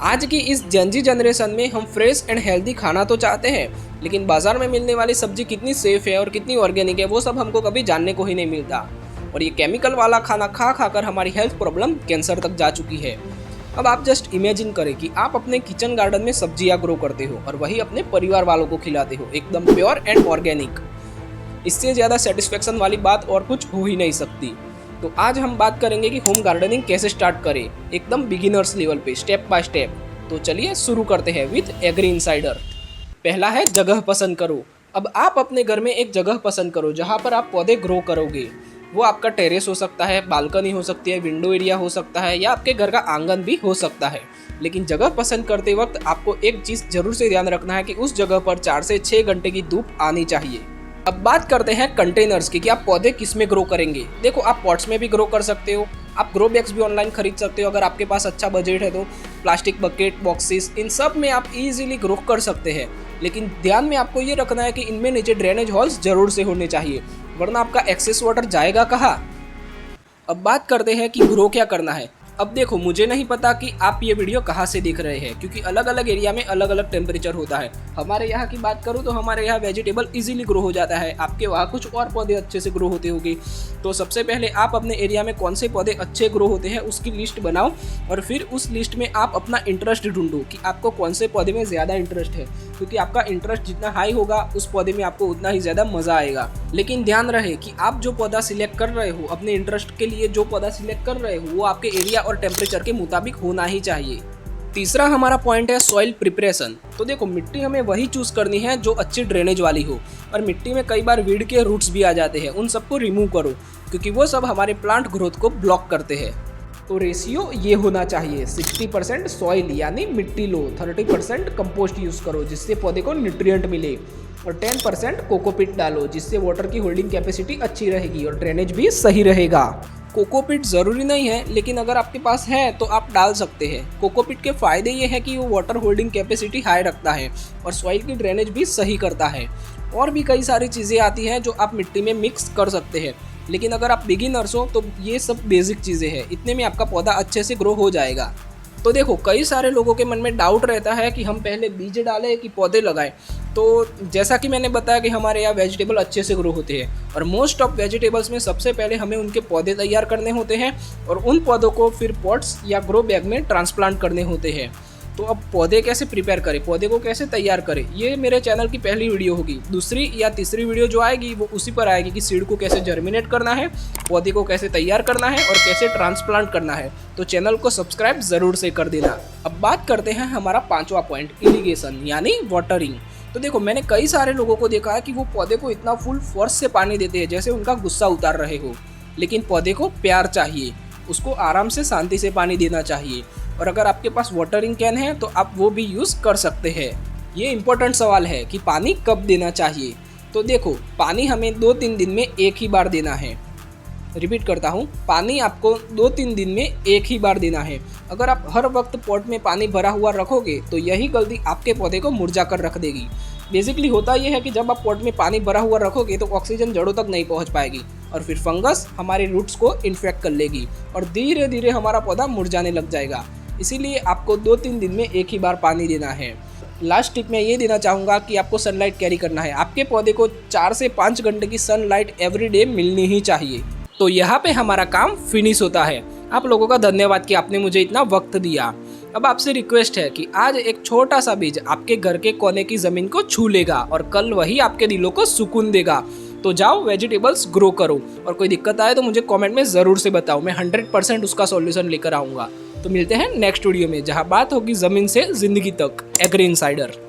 आज की इस जेनजी जनरेशन में हम फ्रेश एंड हेल्दी खाना तो चाहते हैं, लेकिन बाजार में मिलने वाली सब्जी कितनी सेफ है और कितनी ऑर्गेनिक है वो सब हमको कभी जानने को ही नहीं मिलता। और ये केमिकल वाला खाना खा खाकर हमारी हेल्थ प्रॉब्लम कैंसर तक जा चुकी है। अब आप जस्ट इमेजिन करें कि आप अपने किचन गार्डन में सब्जियां ग्रो करते हो और वही अपने परिवार वालों को खिलाते हो, एकदम प्योर एंड ऑर्गेनिक। इससे ज़्यादा सेटिस्फेक्शन वाली बात और कुछ हो ही नहीं सकती। तो आज हम बात करेंगे कि होम गार्डनिंग कैसे स्टार्ट करें, एकदम बिगिनर्स लेवल पे, स्टेप बाय स्टेप। तो चलिए शुरू करते हैं विद एग्री इनसाइडर। पहला है जगह पसंद करो। अब आप अपने घर में एक जगह पसंद करो जहाँ पर आप पौधे ग्रो करोगे। वो आपका टेरेस हो सकता है, बालकनी हो सकती है, विंडो एरिया हो सकता है या आपके घर का आंगन भी हो सकता है। लेकिन जगह पसंद करते वक्त आपको एक चीज़ जरूर से ध्यान रखना है कि उस जगह पर 4 से 6 घंटे की धूप आनी चाहिए। अब बात करते हैं कंटेनर्स की कि आप पौधे किस में ग्रो करेंगे। देखो, आप पॉट्स में भी ग्रो कर सकते हो, आप ग्रो बैग्स भी ऑनलाइन खरीद सकते हो अगर आपके पास अच्छा बजट है तो। प्लास्टिक बकेट, बॉक्सेस, इन सब में आप इजीली ग्रो कर सकते हैं। लेकिन ध्यान में आपको ये रखना है कि इनमें नीचे ड्रेनेज होल्स जरूर से होने चाहिए, वरना आपका एक्सेस वाटर जाएगा कहाँ। अब बात करते हैं कि ग्रो क्या करना है। अब देखो, मुझे नहीं पता कि आप ये वीडियो कहाँ से देख रहे हैं, क्योंकि अलग अलग एरिया में अलग अलग टेम्परेचर होता है। हमारे यहाँ की बात करूँ तो हमारे यहाँ वेजिटेबल इजीली ग्रो हो जाता है, आपके वहाँ कुछ और पौधे अच्छे से ग्रो होते होंगे। तो सबसे पहले आप अपने एरिया में कौन से पौधे अच्छे ग्रो होते हैं उसकी लिस्ट बनाओ, और फिर उस लिस्ट में आप अपना इंटरेस्ट ढूंढो कि आपको कौन से पौधे में ज़्यादा इंटरेस्ट है, क्योंकि आपका इंटरेस्ट जितना हाई होगा उस पौधे में आपको उतना ही ज़्यादा मज़ा आएगा। लेकिन ध्यान रहे कि आप जो पौधा सिलेक्ट कर रहे हो, अपने इंटरेस्ट के लिए जो पौधा सिलेक्ट कर रहे हो, वो आपके एरिया और टेम्परेचर के मुताबिक होना ही चाहिए। तीसरा हमारा पॉइंट है सॉइल प्रिपरेशन। तो देखो, मिट्टी हमें वही चूज करनी है जो अच्छी ड्रेनेज वाली हो, और मिट्टी में कई बार वीड के रूट्स भी आ जाते हैं, उन सबको रिमूव करो, क्योंकि वो सब हमारे प्लांट ग्रोथ को ब्लॉक करते हैं। तो रेशियो ये होना चाहिए 60% सॉइल यानी मिट्टी लो, 30% कंपोस्ट यूज़ करो जिससे पौधे को न्यूट्रिएंट मिले, और 10% कोकोपीट डालो जिससे वाटर की होल्डिंग कैपेसिटी अच्छी रहेगी और ड्रेनेज भी सही रहेगा। कोकोपीट ज़रूरी नहीं है, लेकिन अगर आपके पास है तो आप डाल सकते हैं। कोकोपीट के फ़ायदे ये है कि वो वाटर होल्डिंग कैपेसिटी हाई रखता है और सॉइल की ड्रेनेज भी सही करता है। और भी कई सारी चीज़ें आती हैं जो आप मिट्टी में मिक्स कर सकते हैं, लेकिन अगर आप बिगिनर्स हो तो ये सब बेसिक चीज़ें हैं, इतने में आपका पौधा अच्छे से ग्रो हो जाएगा। तो देखो, कई सारे लोगों के मन में डाउट रहता है कि हम पहले बीज डालें कि पौधे लगाएं। तो जैसा कि मैंने बताया कि हमारे यहाँ वेजिटेबल अच्छे से ग्रो होते हैं, और मोस्ट ऑफ वेजिटेबल्स में सबसे पहले हमें उनके पौधे तैयार करने होते हैं और उन पौधों को फिर पॉट्स या ग्रो बैग में ट्रांसप्लांट करने होते हैं। तो अब पौधे कैसे प्रिपेयर करें, पौधे को कैसे तैयार करें, ये मेरे चैनल की पहली वीडियो होगी। दूसरी या तीसरी वीडियो जो आएगी वो उसी पर आएगी कि सीड को कैसे जर्मिनेट करना है, पौधे को कैसे तैयार करना है और कैसे ट्रांसप्लांट करना है। तो चैनल को सब्सक्राइब ज़रूर से कर देना। अब बात करते हैं हमारा 5वां पॉइंट, इरिगेशन यानी वाटरिंग। तो देखो, मैंने कई सारे लोगों को देखा है कि वो पौधे को इतना फुल फोर्स से पानी देते हैं जैसे उनका गुस्सा उतार रहे हो, लेकिन पौधे को प्यार चाहिए, उसको आराम से शांति से पानी देना चाहिए। और अगर आपके पास वाटरिंग कैन है तो आप वो भी यूज़ कर सकते हैं। ये इंपॉर्टेंट सवाल है कि पानी कब देना चाहिए। तो देखो, पानी हमें 2-3 दिन में एक ही बार देना है। रिपीट करता हूँ, पानी आपको 2-3 दिन में एक ही बार देना है। अगर आप हर वक्त पॉट में पानी भरा हुआ रखोगे तो यही गलती आपके पौधे को मुरझा कर रख देगी। बेसिकली होता यह है कि जब आप पॉट में पानी भरा हुआ रखोगे तो ऑक्सीजन जड़ों तक नहीं पहुंच पाएगी, और फिर फंगस हमारे रूट्स को इन्फेक्ट कर लेगी और धीरे धीरे हमारा पौधा मुरझाने लग जाएगा। इसीलिए आपको 2-3 दिन में एक ही बार पानी देना है। लास्ट टिप मैं ये देना चाहूँगा कि आपको सनलाइट कैरी करना है। आपके पौधे को 4 से 5 घंटे की सनलाइट एवरीडे मिलनी ही चाहिए। तो यहाँ पे हमारा काम फिनिश होता है। आप लोगों का धन्यवाद कि आपने मुझे इतना वक्त दिया। अब आपसे रिक्वेस्ट है कि आज एक छोटा सा बीज आपके घर के कोने की ज़मीन को छू लेगा और कल वही आपके दिलों को सुकून देगा। तो जाओ, वेजिटेबल्स ग्रो करो, और कोई दिक्कत आए तो मुझे कमेंट में ज़रूर से बताओ, मैं 100% उसका सॉल्यूशन लेकर आऊँगा। तो मिलते हैं नेक्स्ट वीडियो में, जहाँ बात होगी ज़मीन से ज़िंदगी तक। Agri insider.